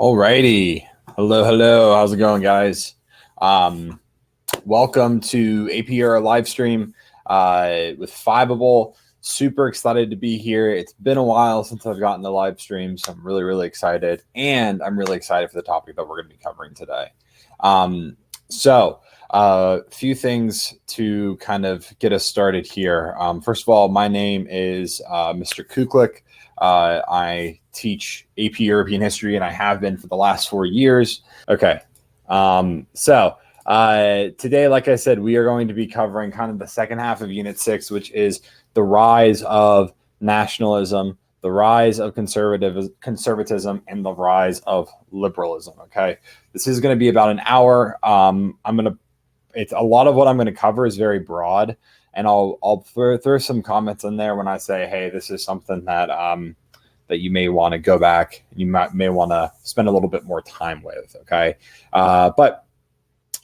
Alrighty. Hello. How's it going, guys? Welcome to APR live stream with Fiveable. Super excited to be here. It's been a while since I've gotten the live stream, so I'm really excited. And I'm really excited for the topic that we're going to be covering today. A few things to kind of get us started here. First of all, my name is Mr. Kuklik. I teach AP European history, and I have been for the last 4 years. Okay. Today, like I said, we are going to be covering kind of the second half of Unit 6, which is the rise of nationalism, the rise of conservatism, and the rise of liberalism. Okay. This is going to be about an hour. It's a lot of what I'm going to cover is very broad, and I'll throw some comments in there when I say, hey, this is something that that you may want to go back and you may want to spend a little bit more time with. Okay. But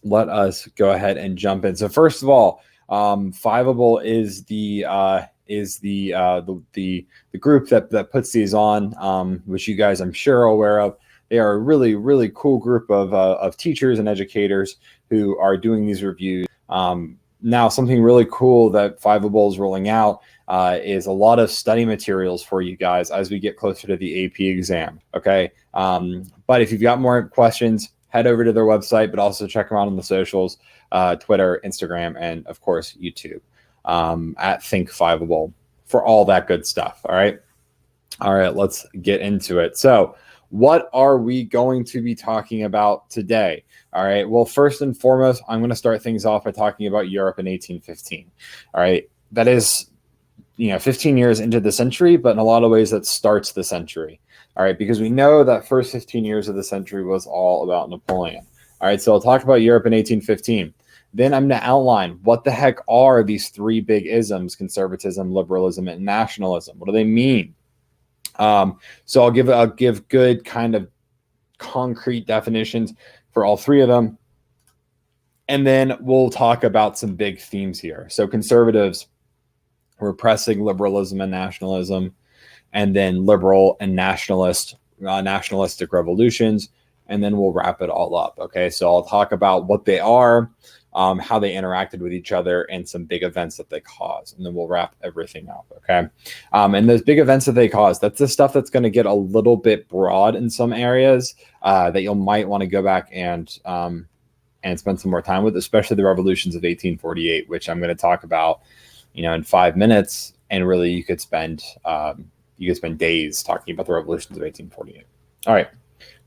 let us go ahead and jump in. So first of all, Fiveable is the group that puts these on, which you guys I'm sure are aware of. They are a really cool group of teachers and educators who are doing these reviews. Now, something really cool that Fiveable is rolling out is a lot of study materials for you guys as we get closer to the AP exam. Okay. But if you've got more questions, head over to their website, but also check them out on the socials, Twitter, Instagram, and of course, YouTube, at Think Fiveable for all that good stuff. All right. Let's get into it. So what are we going to be talking about today? All right. Well, first and foremost, I'm going to start things off by talking about Europe in 1815. All right. That is, 15 years into the century, but in a lot of ways that starts the century. All right. Because we know that first 15 years of the century was all about Napoleon. All right. So I'll talk about Europe in 1815. Then I'm going to outline what the heck are these three big isms: conservatism, liberalism, and nationalism. What do they mean? So I'll give good kind of concrete definitions for all three of them. And then we'll talk about some big themes here. So conservatives, repressing liberalism and nationalism, and then liberal and nationalistic revolutions. And then we'll wrap it all up. Okay. So I'll talk about what they are, how they interacted with each other, and some big events that they caused. And then we'll wrap everything up. Okay. And those big events that they caused, that's the stuff that's going to get a little bit broad in some areas that you might want to go back and spend some more time with, especially the revolutions of 1848, which I'm going to talk about, in 5 minutes. And really you could spend days talking about the revolutions of 1848. All right,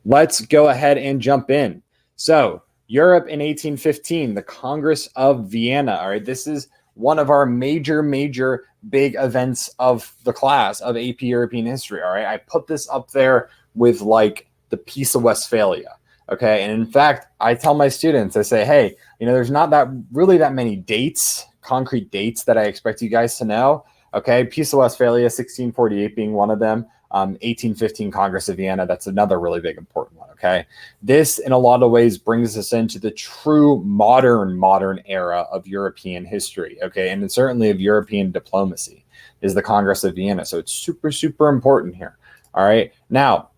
let's go ahead and jump in. So Europe in 1815, the Congress of Vienna. All right, this is one of our major big events of the class of AP European history. All right, I put this up there with like the Peace of Westphalia. Okay, and in fact, I tell my students, I say, hey, there's not that many dates, concrete dates that I expect you guys to know. Okay, Peace of Westphalia, 1648 being one of them. 1815 Congress of Vienna, that's another really big important one. Okay, this in a lot of ways brings us into the true modern era of European history. Okay, and certainly of European diplomacy is the Congress of Vienna. So it's super important here. All right, now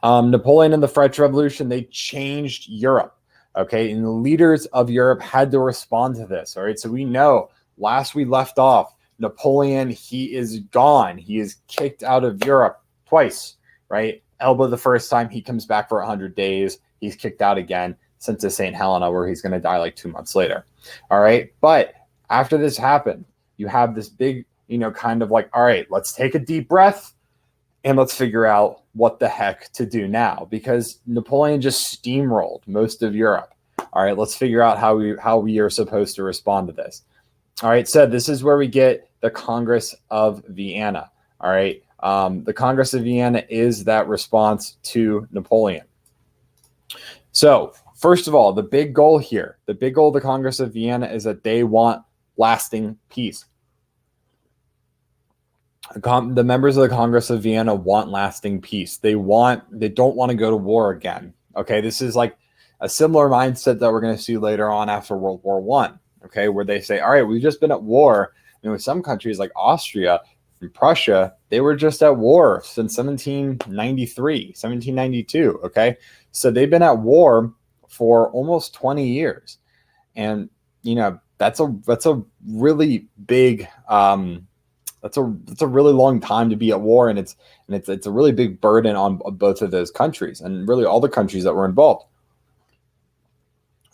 Napoleon and the French Revolution, they changed Europe. Okay, and the leaders of Europe had to respond to this. All right, so we know last we left off, Napoleon, he is gone. He is kicked out of Europe twice, right? Elba the first time, he comes back for 100 days. He's kicked out again, sent to St. Helena, where he's going to die like 2 months later. All right. But after this happened, you have this big, kind of like, all right, let's take a deep breath and let's figure out what the heck to do now, because Napoleon just steamrolled most of Europe. All right. Let's figure out how we are supposed to respond to this. All right, so this is where we get the Congress of Vienna. All right, the Congress of Vienna is that response to Napoleon. So first of all, the big goal here, the big goal of the Congress of Vienna is that they want lasting peace. The members of the Congress of Vienna want lasting peace. They don't want to go to war again. Okay, this is like a similar mindset that we're going to see later on after World War I. Okay, where they say, all right, we've just been at war with some countries like Austria and Prussia, they were just at war since 1793, 1792. Okay. So they've been at war for almost 20 years. And, that's a really big, that's a really long time to be at war. And it's a really big burden on both of those countries and really all the countries that were involved.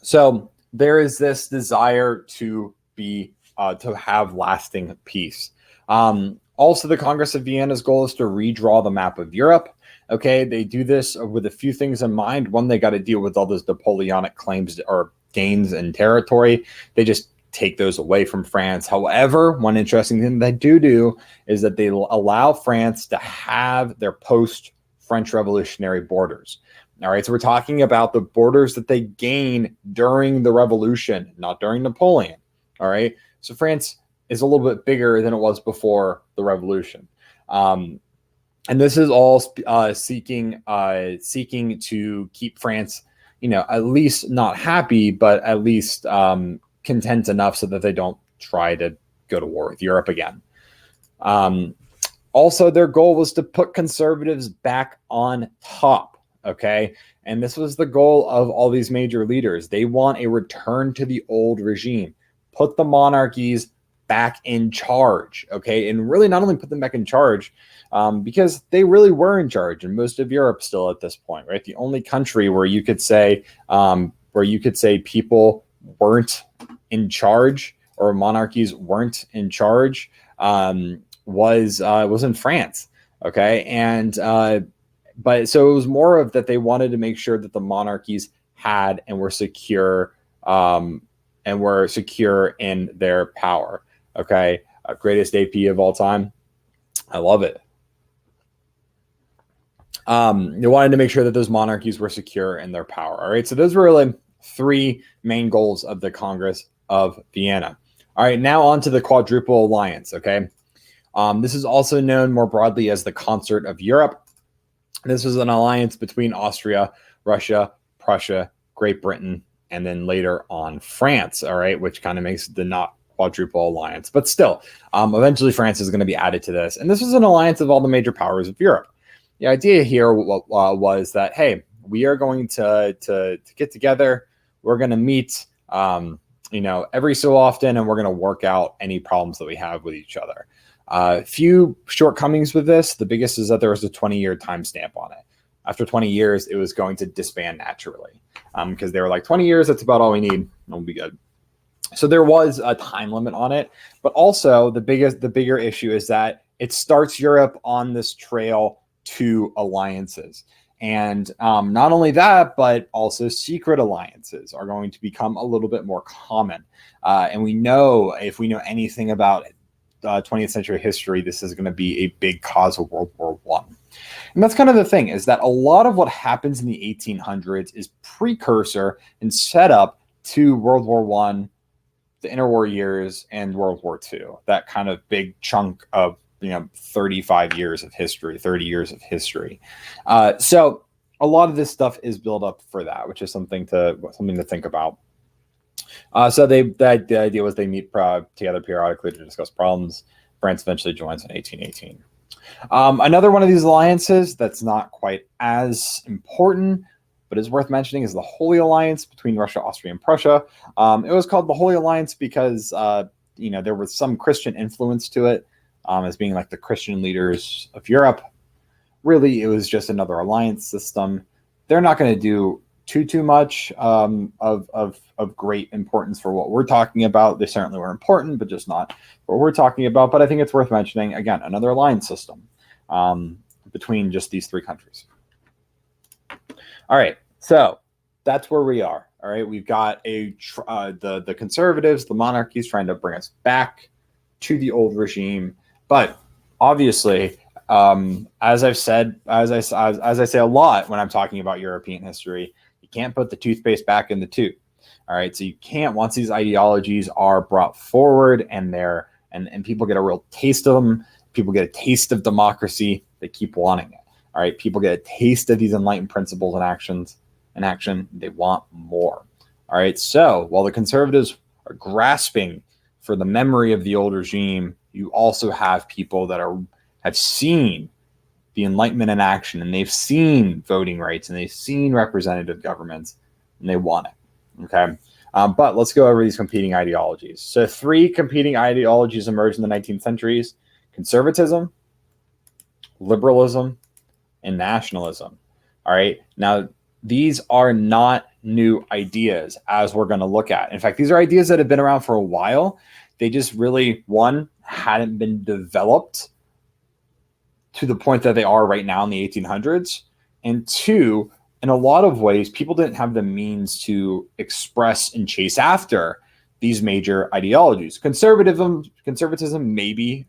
So there is this desire to have lasting peace. Also, the Congress of Vienna's goal is to redraw the map of Europe. Okay, they do this with a few things in mind. One, they got to deal with all those Napoleonic claims or gains in territory. They just take those away from France. However, one interesting thing they do is that they allow France to have their post-French Revolutionary borders. All right, so we're talking about the borders that they gain during the Revolution, not during Napoleon. All right, so France is a little bit bigger than it was before the Revolution. And this is all seeking to keep France, at least not happy, but at least content enough so that they don't try to go to war with Europe again. Also, their goal was to put conservatives back on top. Okay. And this was the goal of all these major leaders. They want a return to the old regime, put the monarchies back in charge. Okay. And really not only put them back in charge, because they really were in charge in most of Europe still at this point, right? The only country where you could say people weren't in charge or monarchies weren't in charge was in France. Okay. And, but so it was more of that they wanted to make sure that the monarchies had and were secure in their power. Okay. Greatest AP of all time. I love it. They wanted to make sure that those monarchies were secure in their power. All right. So those were really three main goals of the Congress of Vienna. All right. Now on to the Quadruple Alliance. Okay. This is also known more broadly as the Concert of Europe. This was an alliance between Austria, Russia, Prussia, Great Britain, and then later on France, all right, which kind of makes the not Quadruple Alliance. But still, eventually France is going to be added to this. And this was an alliance of all the major powers of Europe. The idea here was that, hey, we are going to get together. We're going to meet, every so often, and we're going to work out any problems that we have with each other. Few shortcomings with this. The biggest is that there was a 20-year timestamp on it. After 20 years, it was going to disband naturally because they were like 20 years. That's about all we need. It'll be good. So there was a time limit on it, but also the bigger issue is that it starts Europe on this trail to alliances. And not only that, but also secret alliances are going to become a little bit more common. And we know, if we know anything about 20th century history, this is going to be a big cause of World War I. And that's kind of the thing, is that a lot of what happens in the 1800s is precursor and setup to World War I, the interwar years, and World War II. That kind of big chunk of 35 years of history, 30 years of history. So a lot of this stuff is built up for that, which is something to think about. So the idea was they meet together periodically to discuss problems. France eventually joins in 1818. Another one of these alliances that's not quite as important, but is worth mentioning, is the Holy Alliance between Russia, Austria, and Prussia. It was called the Holy Alliance because there was some Christian influence to it, as being like the Christian leaders of Europe. Really, it was just another alliance system. They're not going to do too much of great importance for what we're talking about. They certainly were important, but just not what we're talking about. But I think it's worth mentioning, again, another alliance system between just these three countries. All right, so that's where we are. All right, we've got the conservatives, the monarchies, trying to bring us back to the old regime. But obviously, as I say a lot when I'm talking about European history, you can't put the toothpaste back in the tube. All right, so you can't, once these ideologies are brought forward and people get a real taste of them, people get a taste of democracy, they keep wanting it. All right, people get a taste of these enlightened principles and action, they want more. All right, so while the conservatives are grasping for the memory of the old regime, you also have people that have seen the Enlightenment in action, and they've seen voting rights, and they've seen representative governments, and they want it. Okay. But let's go over these competing ideologies. So 3 competing ideologies emerged in the 19th centuries: conservatism, liberalism, and nationalism. All right. Now, these are not new ideas, as we're going to look at. In fact, these are ideas that have been around for a while. They just really, one, hadn't been developed to the point that they are right now in the 1800s. And 2, in a lot of ways, people didn't have the means to express and chase after these major ideologies. Conservatism, maybe.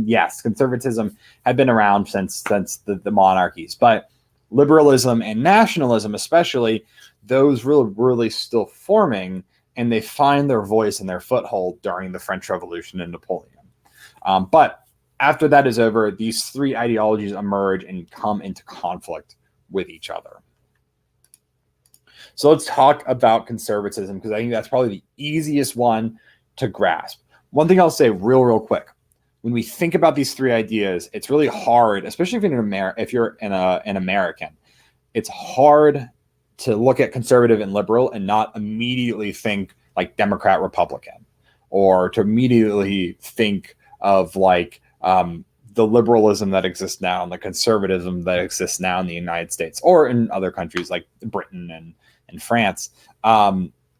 Yes, conservatism had been around since the monarchies, but liberalism and nationalism, especially, those really still forming, and they find their voice and their foothold during the French Revolution and Napoleon. But after that is over, these 3 ideologies emerge and come into conflict with each other. So let's talk about conservatism, because I think that's probably the easiest one to grasp. One thing I'll say real quick: when we think about these 3 ideas, it's really hard, especially if you're an American. It's hard to look at conservative and liberal and not immediately think like Democrat, Republican, or to immediately think of like the liberalism that exists now and the conservatism that exists now in the United States or in other countries like Britain and France.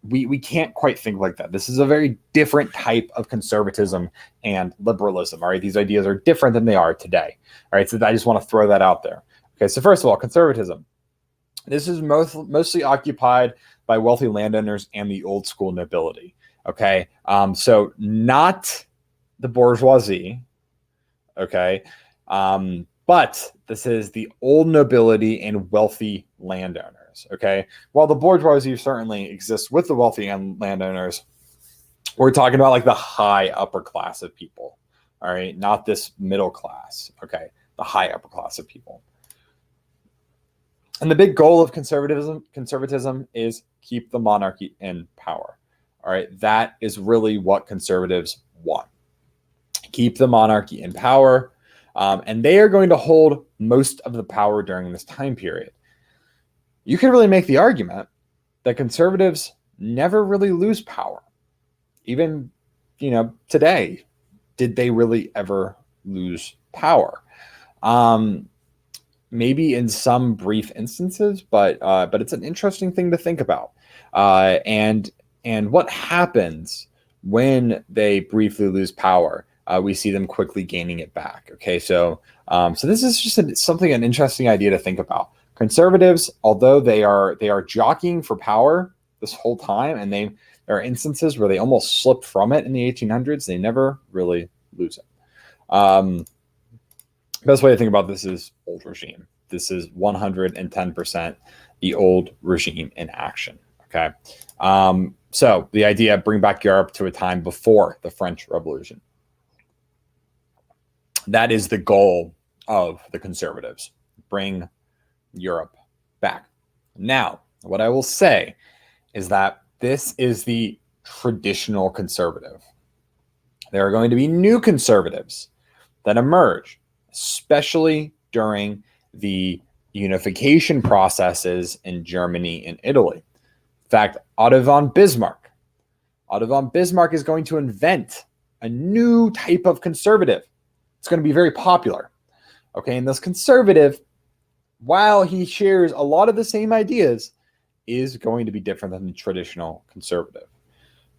We can't quite think like that. This is a very different type of conservatism and liberalism. All right, these ideas are different than they are today. All right, so I just want to throw that out there. Okay, so first of all, conservatism. This is mostly occupied by wealthy landowners and the old school nobility. Okay, so not the bourgeoisie. Okay, but this is the old nobility and wealthy landowners. Okay, while the bourgeoisie certainly exists with the wealthy and landowners, we're talking about like the high upper class of people. All right, not this middle class. Okay, the high upper class of people. And the big goal of conservatism is keep the monarchy in power. All right, that is really what conservatives want. Keep the monarchy in power, and they are going to hold most of the power during this time period. You can really make the argument that conservatives never really lose power. Even, today, did they really ever lose power? Maybe in some brief instances, but it's an interesting thing to think about. And what happens when they briefly lose power? We see them quickly gaining it back. Okay, so this is just an interesting idea to think about. Conservatives, although they are jockeying for power this whole time, and there are instances where they almost slip from it in the 1800s, they never really lose it. Best way to think about this is old regime. This is 110% the old regime in action. Okay, so the idea: bring back Europe to a time before the French Revolution. That is the goal of the conservatives. Bring Europe back. Now, what I will say is that this is the traditional conservative. There are going to be new conservatives that emerge, especially during the unification processes in Germany and Italy. In fact, Otto von Bismarck is going to invent a new type of conservative. It's going to be very popular. Okay, and this conservative, while he shares a lot of the same ideas, is going to be different than the traditional conservative.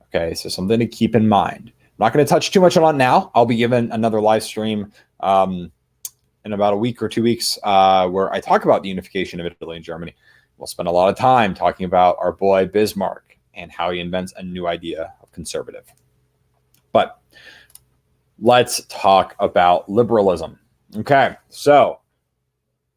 Okay, so something to keep in mind. I'm not going to touch too much on it now. I'll be given another live stream in about a week or 2 weeks where I talk about the unification of Italy and Germany. We'll spend a lot of time talking about our boy Bismarck and how he invents a new idea of conservative. But let's talk about liberalism. Okay, so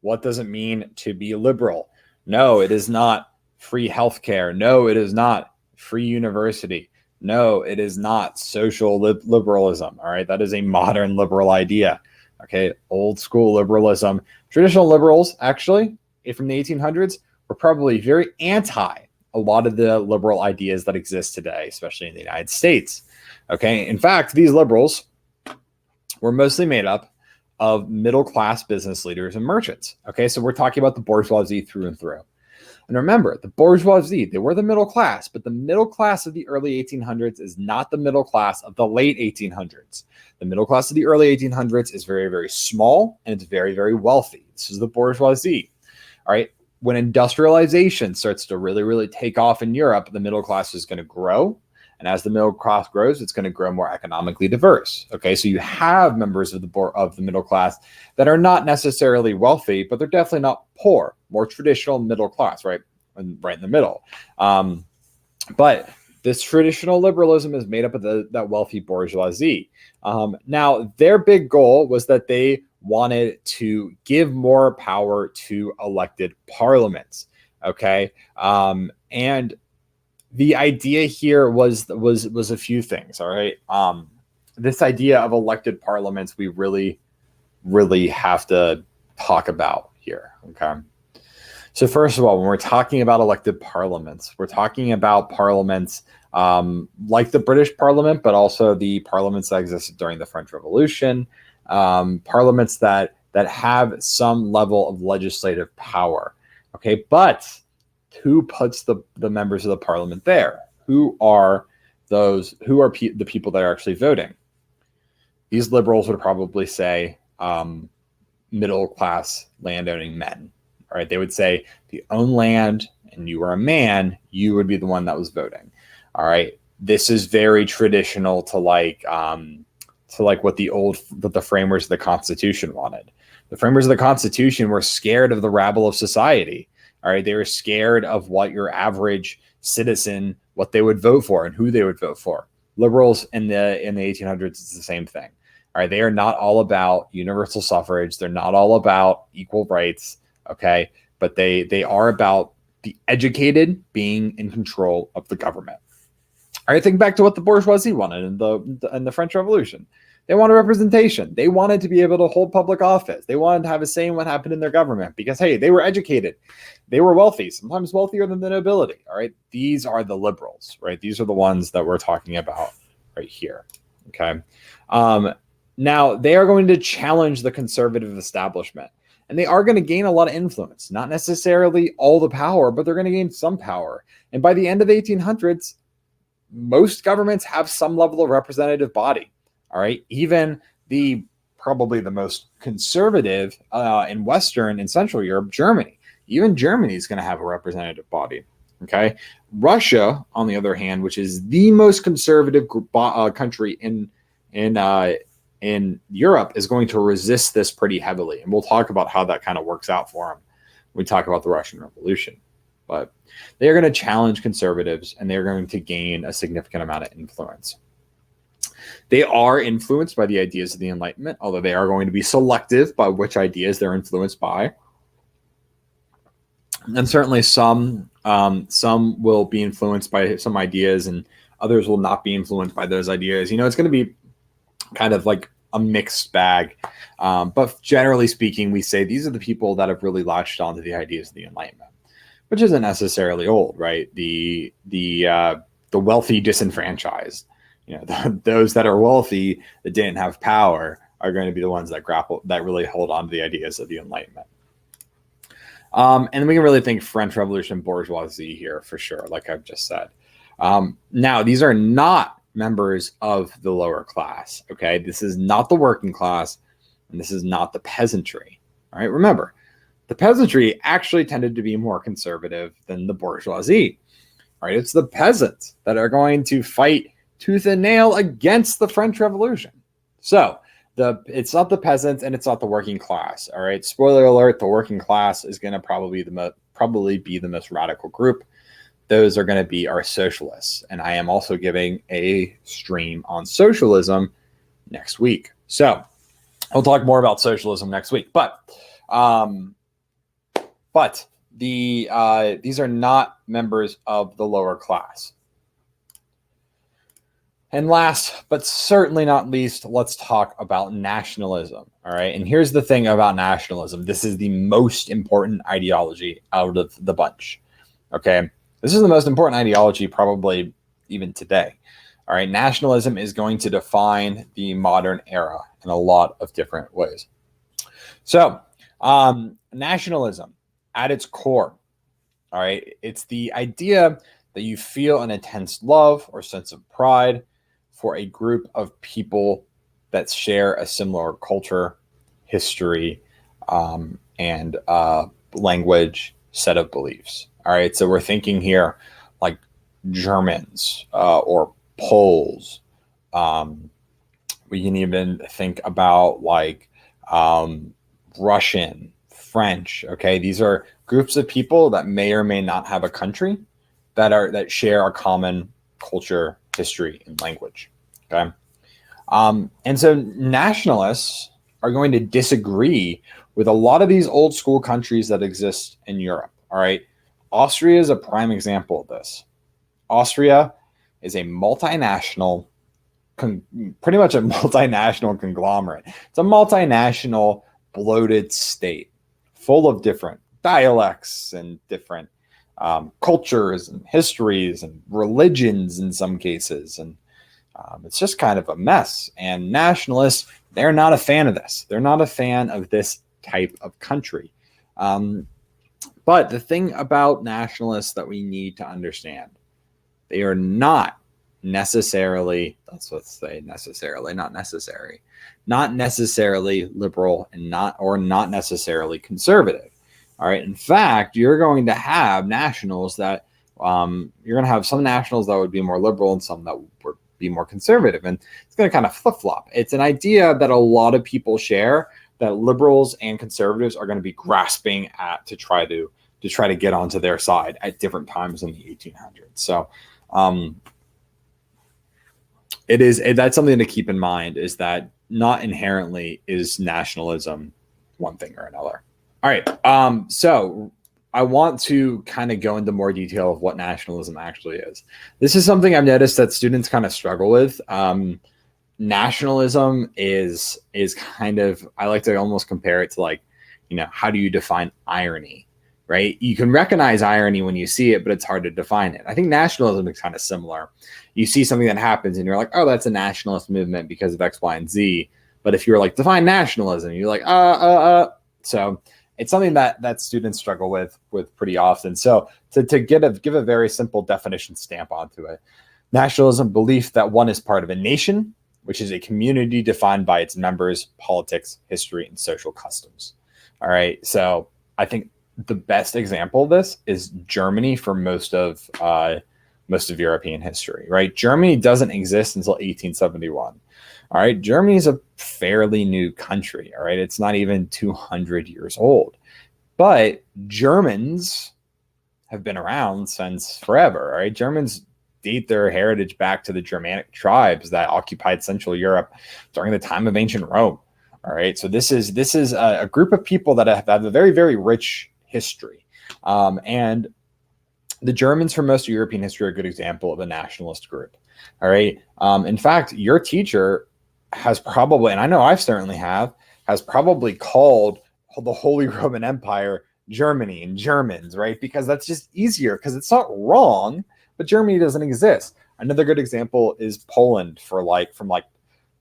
what does it mean to be liberal? No, it is not free healthcare. No, it is not free university. No, it is not social liberalism. All right, that is a modern liberal idea. Okay, old school liberalism. Traditional liberals, actually, from the 1800s, were probably very anti a lot of the liberal ideas that exist today, especially in the United States. Okay, in fact, these liberals were mostly made up of middle-class business leaders and merchants. Okay, so we're talking about the bourgeoisie through and through. And remember, the bourgeoisie, they were the middle class, but the middle class of the early 1800s is not the middle class of the late 1800s. The middle class of the early 1800s is very, very small, and it's very, very wealthy. This is the bourgeoisie. All right, when industrialization starts to really, really take off in Europe, the middle class is going to grow. And as the middle class grows, it's going to grow more economically diverse. Okay, so you have members of the middle class that are not necessarily wealthy, but they're definitely not poor, more traditional middle class, right in the middle. But this traditional liberalism is made up of that wealthy bourgeoisie. Now, their big goal was that they wanted to give more power to elected parliaments. Okay, and the idea here was a few things. All right. This idea of elected parliaments, we really, really have to talk about here. Okay. So first of all, when we're talking about elected parliaments, we're talking about parliaments like the British Parliament, but also the parliaments that existed during the French Revolution, parliaments that have some level of legislative power. Okay, but who puts the members of the parliament there? Who are the people that are actually voting? These liberals would probably say middle-class landowning men. All right, they would say if you own land and you were a man, you would be the one that was voting. All right, this is very traditional to what the framers of the Constitution wanted. The framers of the Constitution were scared of the rabble of society. All right, they were scared of what your average citizen, what they would vote for and who they would vote for. Liberals in the 1800s, it's the same thing. All right, they are not all about universal suffrage. They're not all about equal rights. Okay, but they are about the educated being in control of the government. All right, think back to what the bourgeoisie wanted in the French Revolution. They wanted representation. They wanted to be able to hold public office. They wanted to have a say in what happened in their government because, hey, they were educated. They were wealthy, sometimes wealthier than the nobility. All right. These are the liberals, right? These are the ones that we're talking about right here. Okay. Now, they are going to challenge the conservative establishment, and they are going to gain a lot of influence, not necessarily all the power, but they're going to gain some power. And by the end of the 1800s, most governments have some level of representative body. All right. Even probably the most conservative in Western and Central Europe, Germany. Even Germany is going to have a representative body. Okay. Russia, on the other hand, which is the most conservative country in Europe, is going to resist this pretty heavily. And we'll talk about how that kind of works out for them when we talk about the Russian Revolution. But they're going to challenge conservatives, and they're going to gain a significant amount of influence. They are influenced by the ideas of the Enlightenment, although they are going to be selective by which ideas they're influenced by. And certainly some will be influenced by some ideas, and others will not be influenced by those ideas. It's going to be kind of like a mixed bag. But generally speaking, we say these are the people that have really latched onto the ideas of the Enlightenment, which isn't necessarily old, right? The wealthy disenfranchised. Those that are wealthy that didn't have power are going to be the ones that really hold on to the ideas of the Enlightenment. And we can really think French Revolution bourgeoisie here for sure, like I've just said. Now, these are not members of the lower class. Okay, this is not the working class, and this is not the peasantry. All right, remember, the peasantry actually tended to be more conservative than the bourgeoisie. All right, it's the peasants that are going to fight tooth and nail against the French Revolution. So it's not the peasants and it's not the working class. All right. Spoiler alert: the working class is going to probably be the most radical group. Those are going to be our socialists, and I am also giving a stream on socialism next week. So we'll talk more about socialism next week. But these are not members of the lower class. And last, but certainly not least, let's talk about nationalism. All right. And here's the thing about nationalism. This is the most important ideology out of the bunch. Okay. This is the most important ideology probably even today. All right, nationalism is going to define the modern era in a lot of different ways. So, nationalism at its core, all right, it's the idea that you feel an intense love or sense of pride for a group of people that share a similar culture, history, and language, set of beliefs. All right, so we're thinking here like Germans or Poles. We can even think about like Russian, French. Okay, these are groups of people that may or may not have a country that share a common culture, history, and language. Okay, and so nationalists are going to disagree with a lot of these old school countries that exist in Europe. All right, Austria is a prime example of this. Austria is a multinational, pretty much a multinational conglomerate. It's a multinational bloated state full of different dialects and different cultures and histories and religions in some cases. And it's just kind of a mess. And nationalists, they're not a fan of this. They're not a fan of this type of country. But the thing about nationalists that we need to understand, they are not necessarily, let's say necessarily, not necessary, not necessarily liberal and not necessarily conservative. All right. In fact, you're going to have nationals that you're going to have some nationals that would be more liberal and some that would be more conservative. And it's going to kind of flip-flop. It's an idea that a lot of people share, that liberals and conservatives are going to be grasping at to try to get onto their side at different times in the 1800s. So that's something to keep in mind, is that not inherently is nationalism one thing or another. All right. So I want to kind of go into more detail of what nationalism actually is. This is something I've noticed that students kind of struggle with. Nationalism is kind of, I like to almost compare it to like, how do you define irony, right? You can recognize irony when you see it, but it's hard to define it. I think nationalism is kind of similar. You see something that happens and you're like, oh, that's a nationalist movement because of X, Y, and Z. But if you're like, define nationalism, you're like, So it's something that students struggle with pretty often. So to give a very simple definition stamp onto it, nationalism, belief that one is part of a nation, which is a community defined by its members, politics, history, and social customs. All right. So I think the best example of this is Germany for most of European history, right? Germany doesn't exist until 1871. All right. Germany is a fairly new country. All right. It's not even 200 years old, but Germans have been around since forever. All right. Germans date their heritage back to the Germanic tribes that occupied Central Europe during the time of ancient Rome. All right. So this is a group of people that have a very, very rich history. And the Germans for most of European history are a good example of a nationalist group. All right. In fact, your teacher has probably, and I know I've certainly has probably called the Holy Roman Empire Germany and Germans, right? Because that's just easier, because it's not wrong, but Germany doesn't exist. Another good example is Poland from the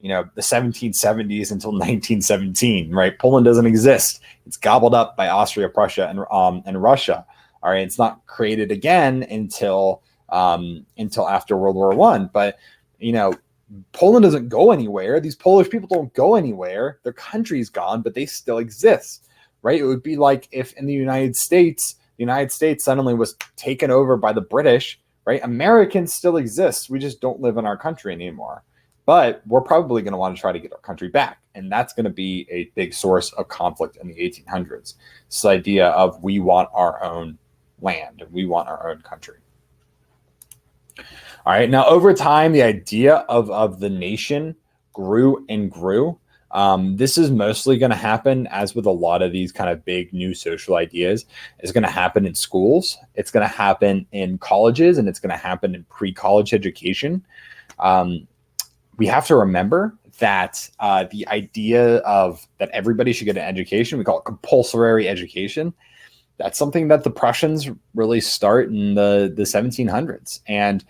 1770s until 1917, right? Poland doesn't exist. It's gobbled up by Austria, Prussia, and Russia. All right, it's not created again until after World War I. But Poland doesn't go anywhere. These Polish people don't go anywhere. Their country's gone, but they still exist, right? It would be like if in the United States suddenly was taken over by the British, right? Americans still exist. We just don't live in our country anymore. But we're probably going to want to try to get our country back. And that's going to be a big source of conflict in the 1800s. This idea of we want our own land and we want our own country. All right. Now, over time, the idea of the nation grew and grew. This is mostly going to happen, as with a lot of these kind of big new social ideas, it's going to happen in schools. It's going to happen in colleges, and it's going to happen in pre-college education. We have to remember that the idea of that everybody should get an education, we call it compulsory education. That's something that the Prussians really start in the 1700s. And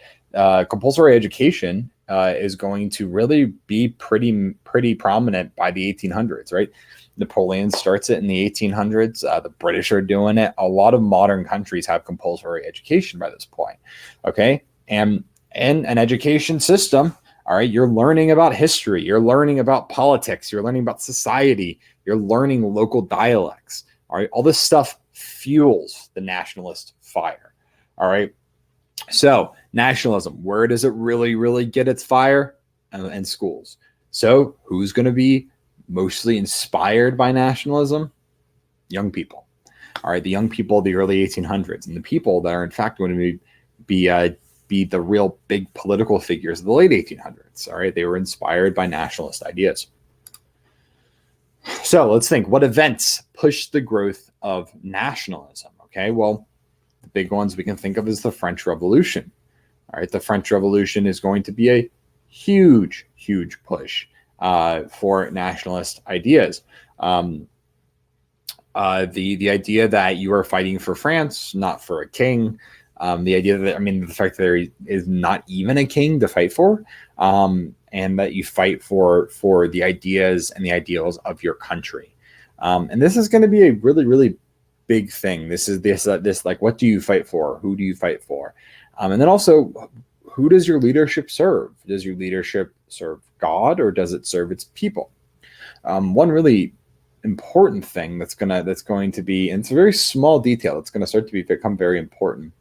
compulsory education is going to really be pretty prominent by the 1800s, right? Napoleon starts it in the 1800s. The British are doing it. A lot of modern countries have compulsory education by this point. Okay, and in an education system, all right, you're learning about history, you're learning about politics, you're learning about society, you're learning local dialects. All right, all this stuff fuels the nationalist fire. All right, so nationalism, where does it really get its fire? In schools. So who's going to be mostly inspired by nationalism? Young people. All right, the young people of the early 1800s, and the people that are in fact going to be the real big political figures of the late 1800s. All right, they were inspired by nationalist ideas. So let's think, what events pushed the growth of nationalism? Okay, well, the big ones we can think of is the French Revolution. All right, the French Revolution is going to be a huge push for nationalist ideas. The idea that you are fighting for France, not for a king. The idea that, the fact that there is not even a king to fight for, and that you fight for the ideas and the ideals of your country. And this is going to be a really big thing. This is this like, what do you fight for? Who do you fight for? And then also, who does your leadership serve? Does your leadership serve God, or does it serve its people? One really important thing that's going to be, and it's a very small detail, it's going to start to become very important.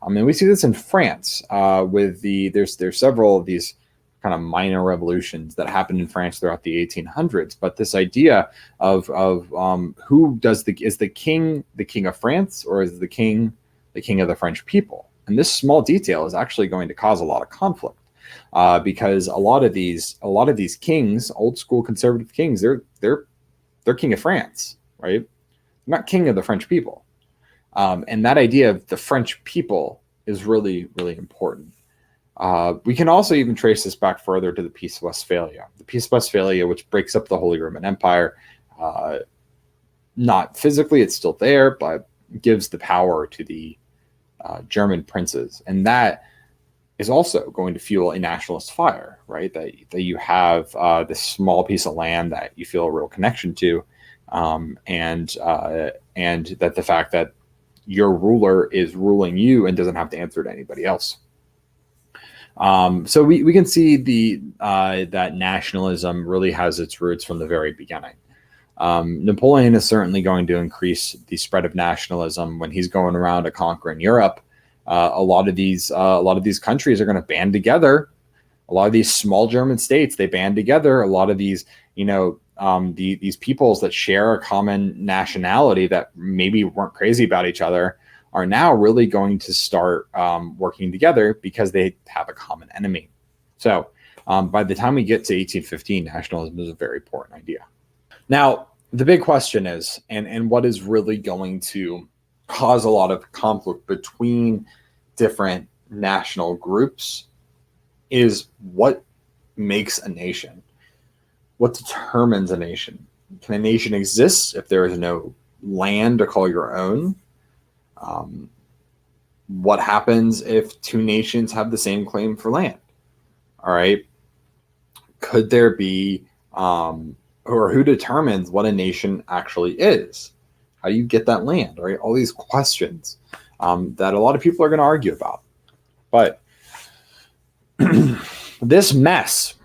And we see this in France with there's several of these kind of minor revolutions that happened in France throughout the 1800s. But this idea of who is the king of France, or is the king of the French people? And this small detail is actually going to cause a lot of conflict because a lot of these kings, old school conservative kings, they're king of France, right? They're not king of the French people. And that idea of the French people is really important. We can also even trace this back further to the Peace of Westphalia. The Peace of Westphalia, which breaks up the Holy Roman Empire, not physically, it's still there, but gives the power to the German princes. And that is also going to fuel a nationalist fire, right? That you have this small piece of land that you feel a real connection to, and that the fact that your ruler is ruling you and doesn't have to answer to anybody else. So we can see that nationalism really has its roots from the very beginning. Napoleon is certainly going to increase the spread of nationalism when he's going around to conquering Europe. A lot of these countries are going to band together. A lot of these small German states, they band together. A lot of these, these peoples that share a common nationality that maybe weren't crazy about each other are now really going to start working together because they have a common enemy. So by the time we get to 1815, nationalism is a very important idea. Now, the big question is, and what is really going to cause a lot of conflict between different national groups is what makes a nation. What determines a nation? Can a nation exist if there is no land to call your own? What happens if two nations have the same claim for land? All right. Could there be, or who determines what a nation actually is? How do you get that land? Right? All these questions that a lot of people are going to argue about. But this mess,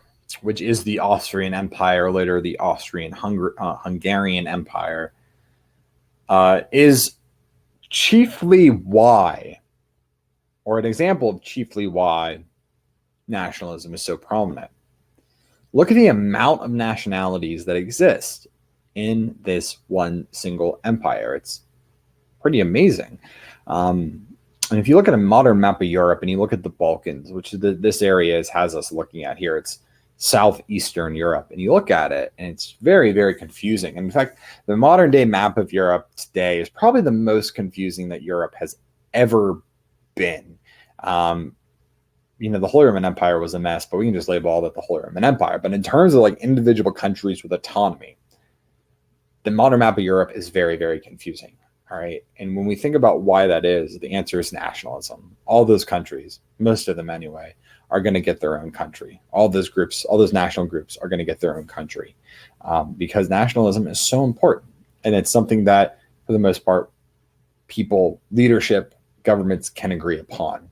which is the Austrian Empire, later the Hungarian Empire, is chiefly why, or an example of chiefly why, nationalism is so prominent. Look at the amount of nationalities that exist in this one single empire. It's pretty amazing. And if you look at a modern map of Europe and you look at the Balkans, which this area has us looking at here, it's southeastern Europe, and you look at it and it's very confusing. And in fact, the modern day map of Europe today is probably the most confusing that Europe has ever been. The Holy Roman Empire was a mess, but we can just label all that the Holy Roman Empire. But in terms of like individual countries with autonomy, the modern map of Europe is very confusing. All right. And when we think about why that is, the answer is nationalism. All those countries, most of them anyway, are going to get their own country. All those groups, all those national groups are going to get their own country, because nationalism is so important. And it's something that, for the most part, people, leadership, governments can agree upon.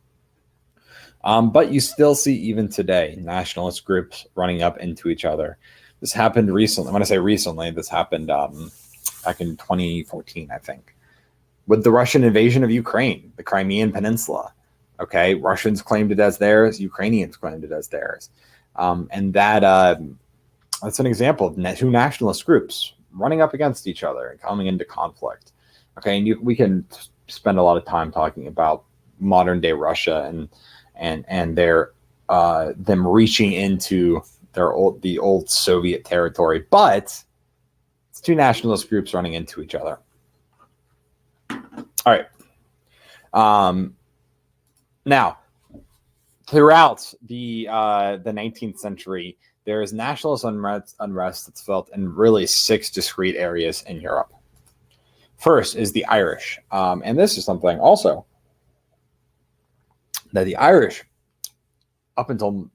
But you still see, even today, nationalist groups running up into each other. This happened recently. When I say recently, this happened back in 2014, I think, with the Russian invasion of Ukraine, the Crimean Peninsula. Okay, Russians claimed it as theirs, Ukrainians claimed it as theirs. And that's an example of two nationalist groups running up against each other and coming into conflict. Okay, and we can spend a lot of time talking about modern day Russia and their them reaching into the old Soviet territory, but it's two nationalist groups running into each other. All right. Now, throughout the 19th century, there is nationalist unrest that's felt in really 6 discrete areas in Europe. First is the Irish, and this is something also that the Irish, up until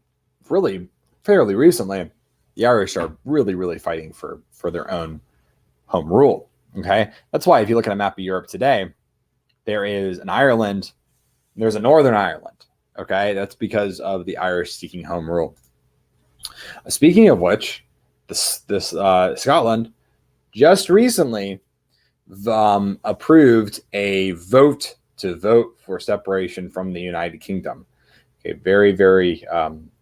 really fairly recently, the Irish are really fighting for their own home rule. Okay, that's why if you look at a map of Europe today, there is an Ireland, there's a Northern Ireland. Okay, that's because of the Irish seeking home rule. Speaking of which, this Scotland just recently approved a vote for separation from the United Kingdom. Okay, very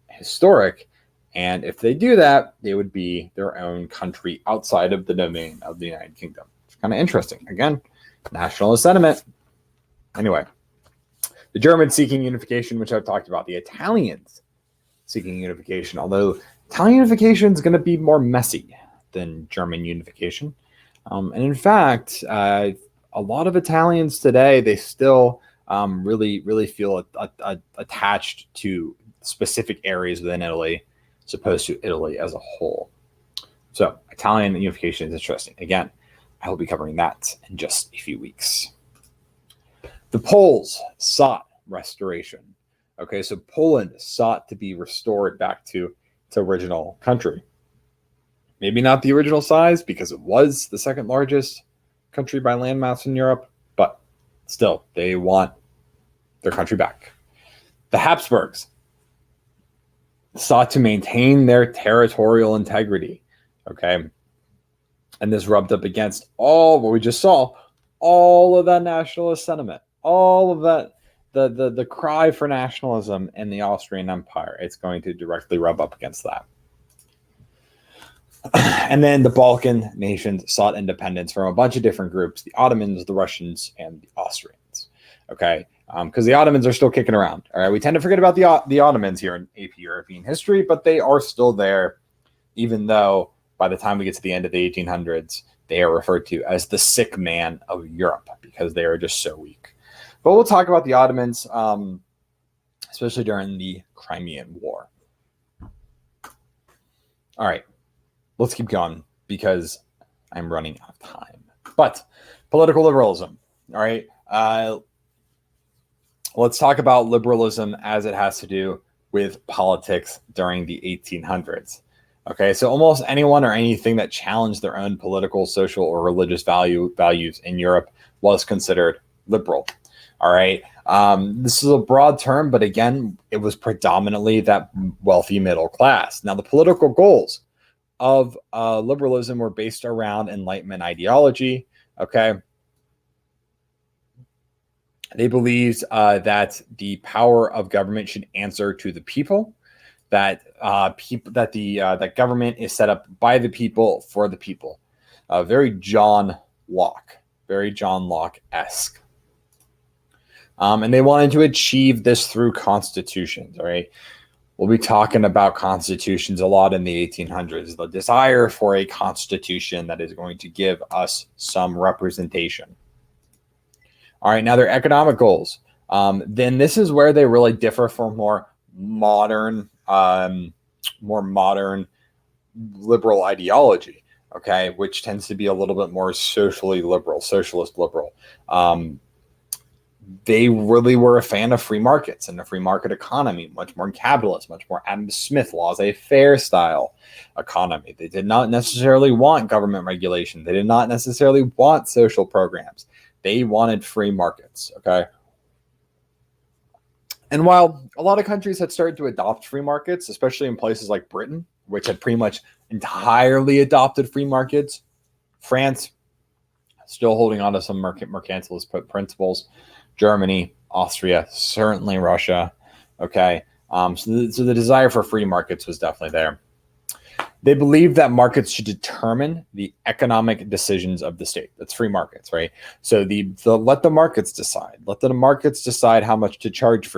historic. And if they do that, they would be their own country outside of the domain of the United Kingdom. It's kind of interesting. Again, nationalist sentiment. Anyway, the Germans seeking unification, which I've talked about. The Italians seeking unification, although Italian unification is going to be more messy than German unification. And in fact, a lot of Italians today, they still really feel attached to specific areas within Italy, as opposed to Italy as a whole. So Italian unification is interesting. Again, I will be covering that in just a few weeks. The Poles sought restoration. Okay, so Poland sought to be restored back to its original country. Maybe not the original size, because it was the second largest country by landmass in Europe, but still, they want their country back. The Habsburgs sought to maintain their territorial integrity. Okay, and this rubbed up against all what we just saw, all of that nationalist sentiment, all of that, the cry for nationalism in the Austrian Empire. It's going to directly rub up against that. And then the Balkan nations sought independence from a bunch of different groups: the Ottomans, the Russians, and the Austrians. Okay, because the Ottomans are still kicking around. All right, we tend to forget about the Ottomans here in AP European history, but they are still there, even though by the time we get to the end of the 1800s, they are referred to as the sick man of Europe, because they are just so weak. But we'll talk about the Ottomans, especially during the Crimean War. All right, let's keep going because I'm running out of time. But political liberalism. All right, let's talk about liberalism as it has to do with politics during the 1800s. Okay, so almost anyone or anything that challenged their own political, social, or religious values in Europe was considered liberal. All right, this is a broad term, but again, it was predominantly that wealthy middle class. Now, the political goals of liberalism were based around Enlightenment ideology. Okay, they believed that the power of government should answer to the people. That that government is set up by the people for the people. Very John Locke-esque. And they wanted to achieve this through constitutions. All right, we'll be talking about constitutions a lot in the 1800s. The desire for a constitution that is going to give us some representation. All right, now their economic goals. Then this is where they really differ from more modern liberal ideology, okay, which tends to be a little bit more socially liberal, socialist liberal. they really were a fan of free markets and a free market economy, much more capitalist, much more Adam Smith laissez-faire style economy. They did not necessarily want government regulation. They did not necessarily want social programs. They wanted free markets, okay? And while a lot of countries had started to adopt free markets, especially in places like Britain, which had pretty much entirely adopted free markets, France still holding on to some mercantilist principles, Germany, Austria, certainly Russia, okay? So the desire for free markets was definitely there. They believed that markets should determine the economic decisions of the state. That's free markets, right? So let the markets decide. Let the markets decide how much to charge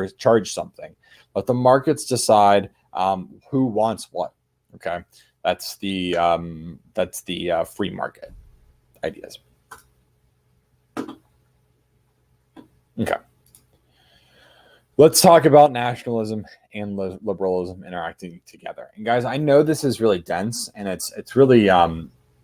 something. Let the markets decide who wants what. Okay, that's the free market ideas. Okay. Let's talk about nationalism and liberalism interacting together. And guys, I know this is really dense, and it's really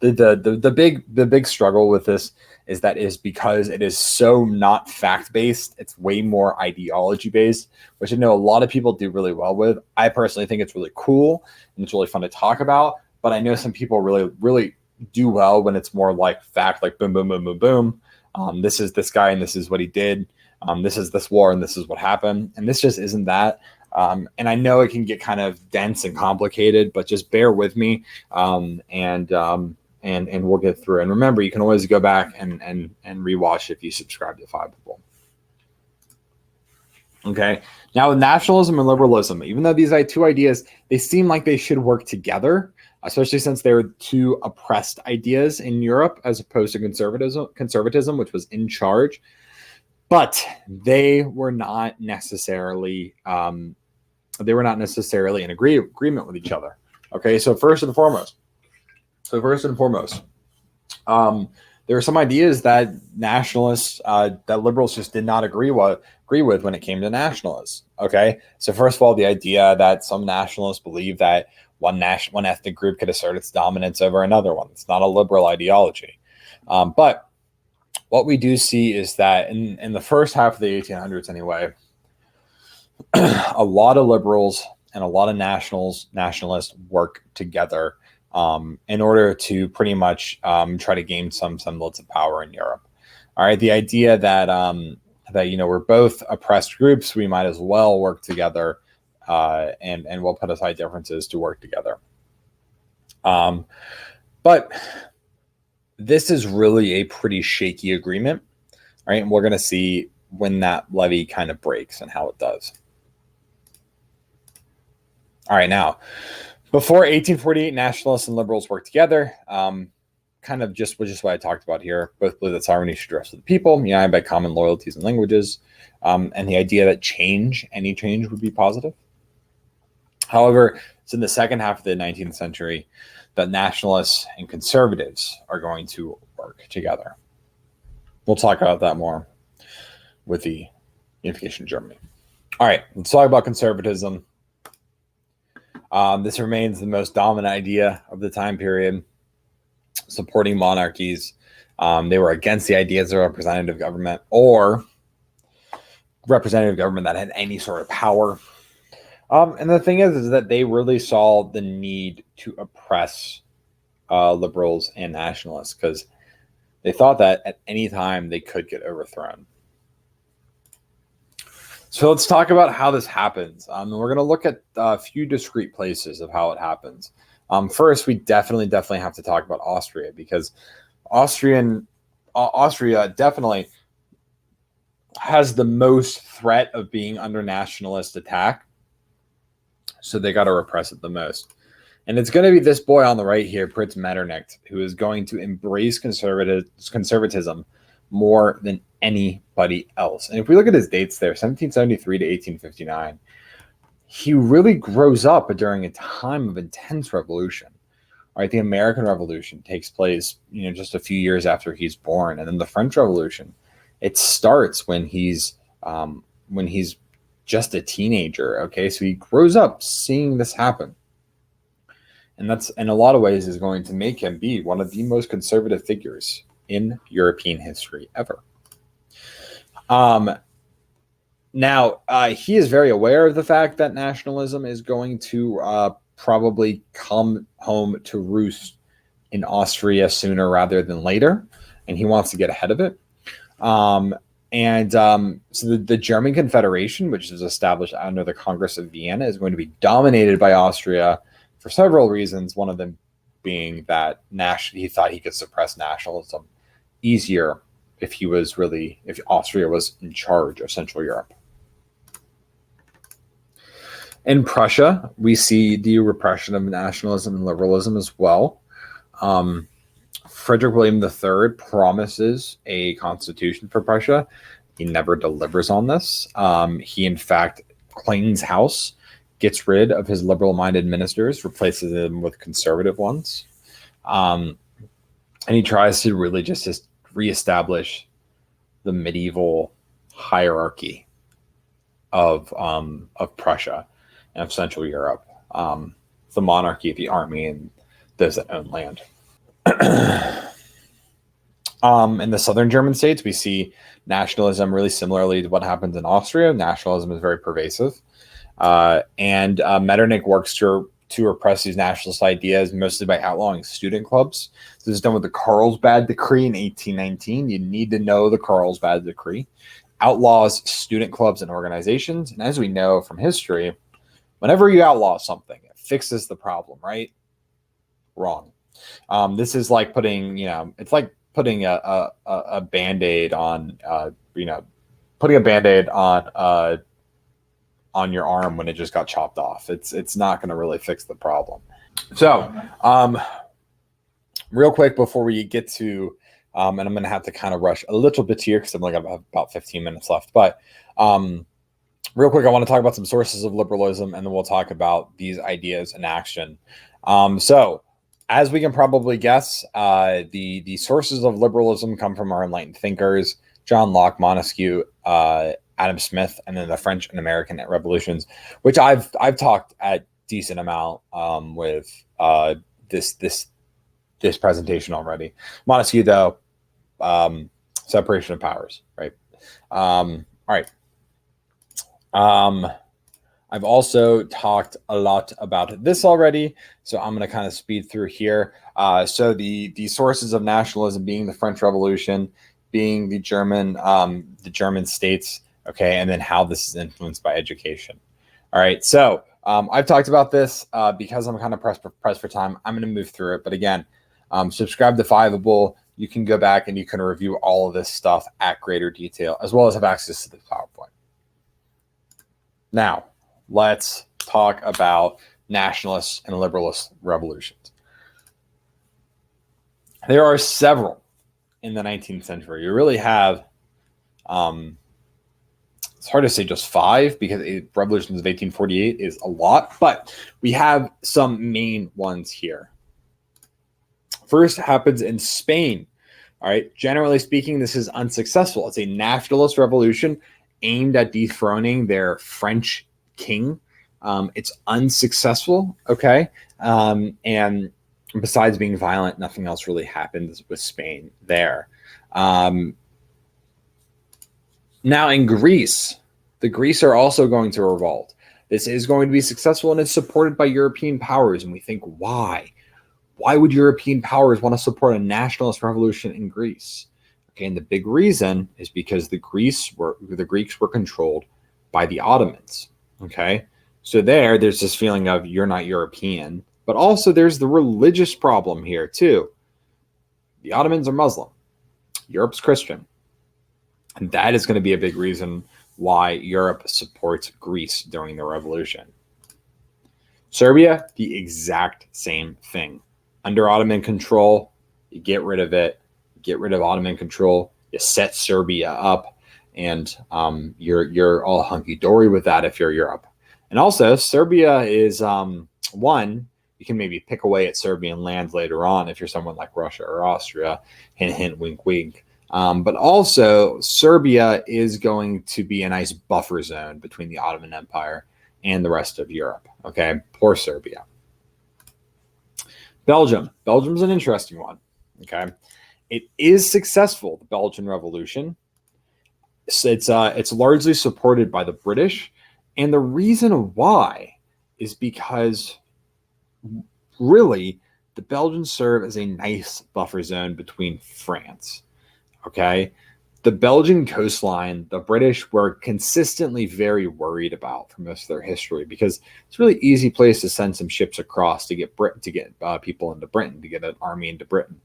the big struggle with this is because it is so not fact based. It's way more ideology based, which I know a lot of people do really well with. I personally think it's really cool and it's really fun to talk about. But I know some people really do well when it's more like fact, like boom, boom, boom, boom, boom. This is this guy and this is what he did. This is this war and this is what happened. And this just isn't that. And I know it can get kind of dense and complicated, but just bear with me. And we'll get through. And remember, you can always go back and rewatch if you subscribe to 5 People. Okay. Now with nationalism and liberalism, even though these two ideas, they seem like they should work together, especially since they're two oppressed ideas in Europe as opposed to conservatism, which was in charge. But they were not necessarily in agreement with each other. Okay, so first and foremost, there are some ideas that nationalists, that liberals just did not agree with when it came to nationalists. Okay, so first of all, the idea that some nationalists believe that one ethnic group could assert its dominance over another one. It's not a liberal ideology, but what we do see is that in the first half of the 1800s anyway, a lot of liberals and a lot of nationalists work together in order to pretty much try to gain some semblance of power in Europe. All right, the idea that we're both oppressed groups, we might as well work together, and we'll put aside differences to work together. But this is really a pretty shaky agreement, right? And we're going to see when that levee kind of breaks and how it does. All right, now, before 1848, nationalists and liberals worked together. Kind of just what I talked about here. Both believe that sovereignty should rest with the people, united by common loyalties and languages, and the idea that any change would be positive. However, it's in the second half of the 19th century that nationalists and conservatives are going to work together. We'll talk about that more with the unification of Germany. All right, let's talk about conservatism. This remains the most dominant idea of the time period, supporting monarchies. They were against the ideas of representative government or representative government that had any sort of power. And the thing is that they really saw the need to oppress liberals and nationalists because they thought that at any time they could get overthrown. So let's talk about how this happens. We're going to look at a few discrete places of how it happens. First, we definitely have to talk about Austria because Austria definitely has the most threat of being under nationalist attack. So they got to repress it the most. And it's going to be this boy on the right here, Prince Metternich, who is going to embrace conservatism more than anybody else. And if we look at his dates there, 1773 to 1859, he really grows up during a time of intense revolution. All right, the American Revolution takes place, just a few years after he's born, and then the French Revolution, it starts when he's just a teenager. Okay, so he grows up seeing this happen, and that's in a lot of ways is going to make him be one of the most conservative figures in European history ever. Now, he is very aware of the fact that nationalism is going to probably come home to roost in Austria sooner rather than later, and he wants to get ahead of it. So the German Confederation, which is established under the Congress of Vienna, is going to be dominated by Austria for several reasons. One of them being that he thought he could suppress nationalism easier if Austria was in charge of Central Europe. In Prussia, we see the repression of nationalism and liberalism as well. Frederick William III promises a constitution for Prussia. He never delivers on this. He, in fact, cleans house, gets rid of his liberal-minded ministers, replaces them with conservative ones. And he tries to really just reestablish the medieval hierarchy of Prussia and of Central Europe, the monarchy, the army, and those that own land. In the southern German states, we see nationalism really similarly to what happens in Austria. Nationalism is very pervasive. And Metternich works to repress these nationalist ideas mostly by outlawing student clubs. This is done with the Carlsbad Decree in 1819. You need to know the Carlsbad Decree. Outlaws student clubs and organizations. And as we know from history, whenever you outlaw something, it fixes the problem, right? Wrong. This is like putting a Band-Aid on, putting a Band-Aid on your arm when it just got chopped off. It's not going to really fix the problem. So, real quick before we get to, and I'm going to have to kind of rush a little bit here because I'm like about 15 minutes left, but real quick, I want to talk about some sources of liberalism, and then we'll talk about these ideas in action. So, as we can probably guess, the sources of liberalism come from our enlightened thinkers, John Locke, Montesquieu, Adam Smith, and then the French and American revolutions, which I've talked at decent amount with this presentation already. Montesquieu, though, separation of powers, right? All right. I've also talked a lot about this already, so I'm going to kind of speed through here. So the sources of nationalism being the French Revolution, being the German states, okay, and then how this is influenced by education. All right, so I've talked about this because I'm kind of pressed for time. I'm going to move through it, but again, subscribe to Fiveable. You can go back and you can review all of this stuff at greater detail, as well as have access to the PowerPoint. Now, let's talk about nationalist and liberalist revolutions. There are several in the 19th century. You really have, it's hard to say just five because revolutions of 1848 is a lot, but we have some main ones here. First happens in Spain. All right, generally speaking, this is unsuccessful. It's a nationalist revolution aimed at dethroning their French king. It's unsuccessful, okay? And besides being violent, nothing else really happens with Spain there. Now in Greece, the Greece are also going to revolt. This is going to be successful, and it's supported by European powers. And we think, why? Why would European powers want to support a nationalist revolution in Greece? Okay, and the big reason is because the Greeks were controlled by the Ottomans. Okay, so there's this feeling of you're not European, but also there's the religious problem here too. The Ottomans are Muslim, Europe's Christian, and that is going to be a big reason why Europe supports Greece during the revolution. Serbia, the exact same thing. Under Ottoman control, you get rid of it, get rid of Ottoman control, you set Serbia up, and you're all hunky-dory with that if you're Europe. And also, Serbia is, one, you can maybe pick away at Serbian land later on if you're someone like Russia or Austria, hint, hint, wink, wink. But also, Serbia is going to be a nice buffer zone between the Ottoman Empire and the rest of Europe. Okay, poor Serbia. Belgium. Belgium's an interesting one. Okay, it is successful, the Belgian Revolution. it's largely supported by the British, and the reason why is because really the Belgians serve as a nice buffer zone between France. Okay, the Belgian coastline, the British were consistently very worried about for most of their history because it's a really easy place to send some ships across to get people into Britain, to get an army into Britain.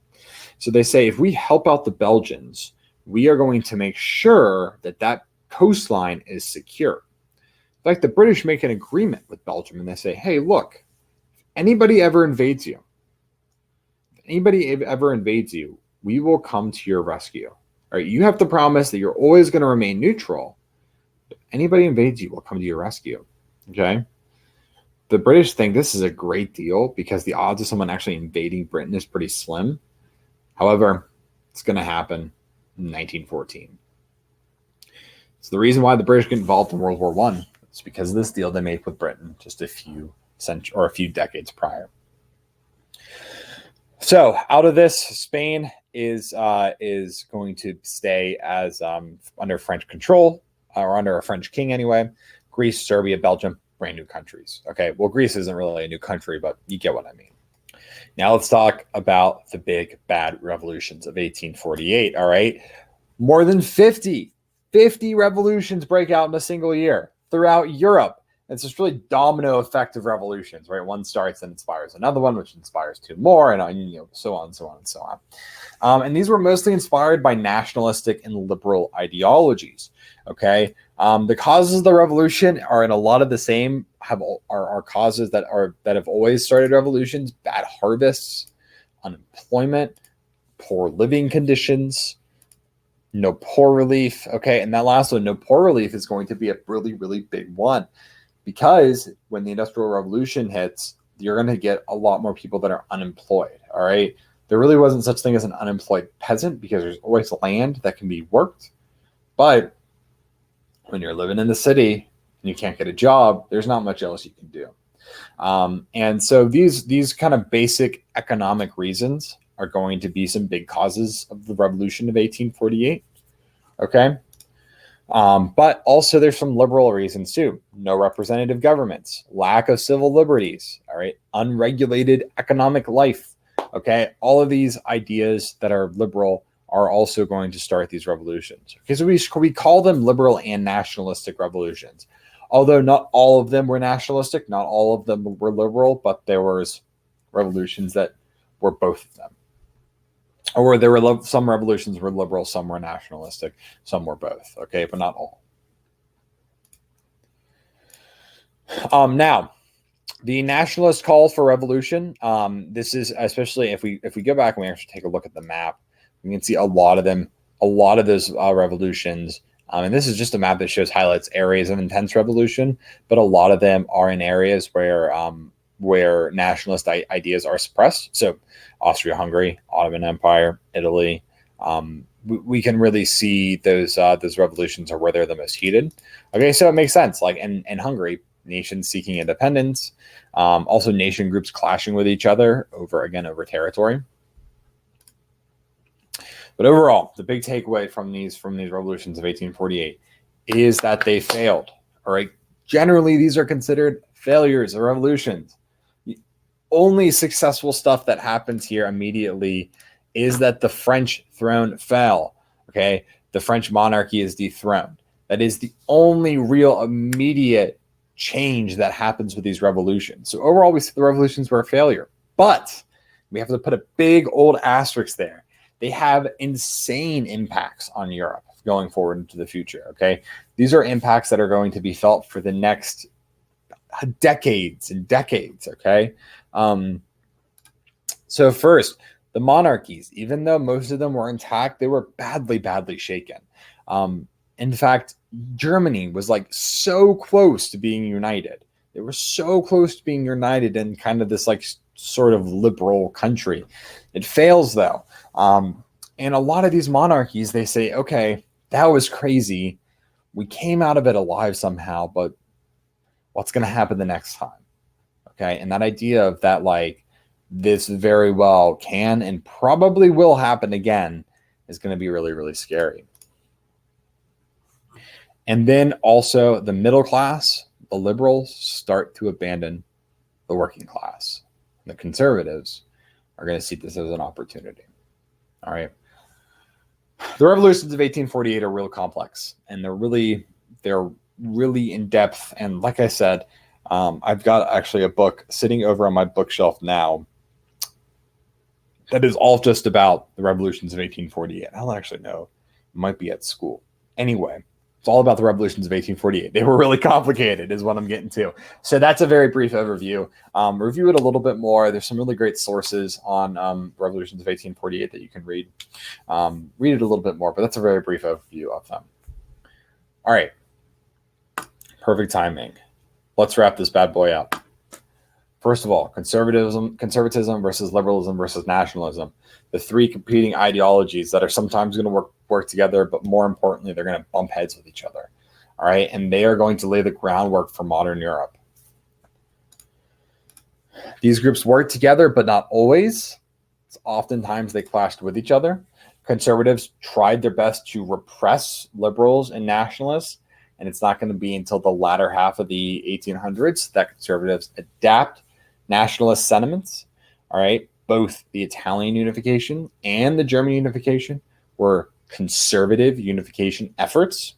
So they say, if we help out the Belgians, we are going to make sure that that coastline is secure. In fact, the British make an agreement with Belgium and they say, hey, look, anybody ever invades you, we will come to your rescue. All right, you have to promise that you're always going to remain neutral. If anybody invades you, we'll come to your rescue. Okay? The British think this is a great deal because the odds of someone actually invading Britain is pretty slim. However, it's going to happen in 1914. It's the reason why the British get involved in World War I. It's because of this deal they made with Britain just a few decades prior. So out of this, Spain is going to stay as under French control, or under a French king anyway. Greece, Serbia, Belgium, brand new countries. Okay, well, Greece isn't really a new country, but you get what I mean. Now let's talk about the big bad revolutions of 1848. All right, more than 50 revolutions break out in a single year throughout Europe. It's this really domino effect of revolutions, right? One starts and inspires another one, which inspires two more, and so on and so on and so on. And these were mostly inspired by nationalistic and liberal ideologies. Okay, the causes of the revolution are in a lot of the same are causes that have always started revolutions: bad harvests, unemployment, poor living conditions, no poor relief. Okay, and that last one, no poor relief, is going to be a really, really big one. Because when the Industrial Revolution hits, you're going to get a lot more people that are unemployed, all right? There really wasn't such thing as an unemployed peasant because there's always land that can be worked. But when you're living in the city and you can't get a job, there's not much else you can do. And so these kind of basic economic reasons are going to be some big causes of the Revolution of 1848, okay? But also there's some liberal reasons too. No representative governments, lack of civil liberties, all right, unregulated economic life, okay? All of these ideas that are liberal are also going to start these revolutions. Okay, so we call them liberal and nationalistic revolutions. Although not all of them were nationalistic, not all of them were liberal, but there was revolutions that were both of them. Or there were some revolutions were liberal, some were nationalistic, some were both. Okay, but not all. Now, the nationalist call for revolution. This is especially if we go back and we actually take a look at the map, we can see a lot of them, a lot of those revolutions. And this is just a map that highlights areas of intense revolution, but a lot of them are in areas where nationalist ideas are suppressed. So Austria-Hungary, Ottoman Empire, Italy, we can really see those revolutions are where they're the most heated. Okay, so it makes sense. Like in Hungary, nations seeking independence, also nation groups clashing with each other over territory. But overall, the big takeaway from these revolutions of 1848 is that they failed. All right, generally these are considered failures of revolutions. Only successful stuff that happens here immediately is that the French throne fell. Okay, the French monarchy is dethroned. That is the only real immediate change that happens with these revolutions. So overall, we see the revolutions were a failure, but we have to put a big old asterisk there. They have insane impacts on Europe going forward into the future. Okay, these are impacts that are going to be felt for the next decades and decades. Okay. So first, the monarchies, even though most of them were intact, they were badly shaken. In fact, Germany was like so close to being united. They were so close to being united in kind of this like sort of liberal country. It fails though. And a lot of these monarchies, they say, okay, that was crazy. We came out of it alive somehow, but what's going to happen the next time? Okay, and that idea of that, like, this very well can and probably will happen again is going to be really, really scary. And then also the middle class, the liberals, start to abandon the working class. The conservatives are going to see this as an opportunity. All right. The revolutions of 1848 are real complex, and they're really in depth. And like I said, I've got actually a book sitting over on my bookshelf now that is all just about the revolutions of 1848. I don't actually know. It might be at school. Anyway, it's all about the revolutions of 1848. They were really complicated is what I'm getting to. So that's a very brief overview. Review it a little bit more. There's some really great sources on revolutions of 1848 that you can read. Read it a little bit more, but that's a very brief overview of them. All right. Perfect timing. Let's wrap this bad boy up. First of all, conservatism versus liberalism versus nationalism, the three competing ideologies that are sometimes going to work together, but more importantly, they're going to bump heads with each other. All right, and they are going to lay the groundwork for modern Europe. These groups work together, but not always. Oftentimes they clashed with each other. Conservatives tried their best to repress liberals and nationalists, and it's not going to be until the latter half of the 1800s that conservatives adapt nationalist sentiments. All right, both the Italian unification and the German unification were conservative unification efforts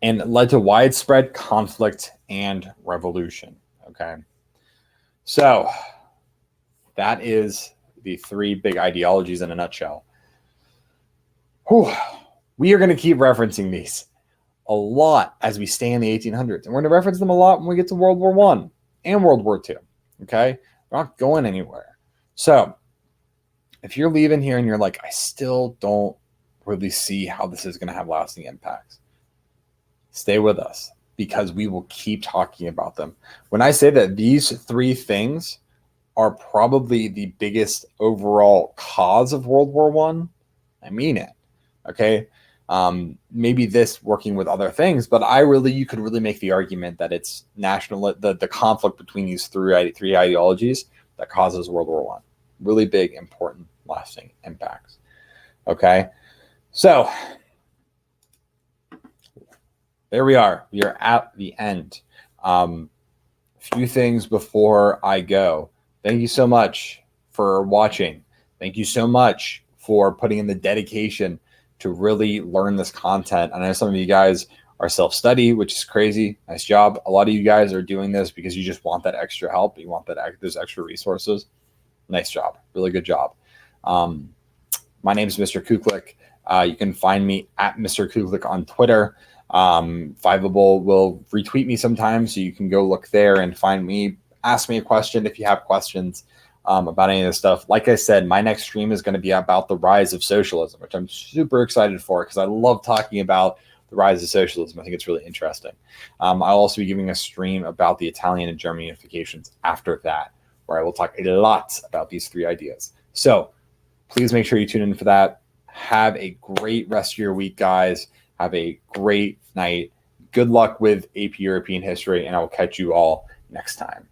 and led to widespread conflict and revolution. Okay, so that is the three big ideologies in a nutshell. Whew. We are going to keep referencing these a lot as we stay in the 1800s. And we're going to reference them a lot when we get to World War I and World War II. Okay? We're not going anywhere. So if you're leaving here and you're like, I still don't really see how this is going to have lasting impacts, stay with us because we will keep talking about them. When I say that these three things are probably the biggest overall cause of World War I mean it. Okay? Maybe this working with other things, but you could really make the argument that it's the conflict between these three ideologies that causes World War I. Really big, important, lasting impacts. Okay, so there we are. We are at the end. Few things before I go. Thank you so much for watching. Thank you so much for putting in the dedication to really learn this content. I know some of you guys are self-study, which is crazy. Nice job. A lot of you guys are doing this because you just want that extra help. You want those extra resources. Nice job. Really good job. My name is Mr. Kuklik. You can find me at Mr. Kuklik on Twitter. Fiveable will retweet me sometimes, so you can go look there and find me. Ask me a question if you have questions about any of this stuff. Like I said, my next stream is going to be about the rise of socialism, which I'm super excited for because I love talking about the rise of socialism. I think it's really interesting. I'll also be giving a stream about the Italian and German unifications after that, where I will talk a lot about these three ideas. So please make sure you tune in for that. Have a great rest of your week, guys. Have a great night. Good luck with AP European history, and I will catch you all next time.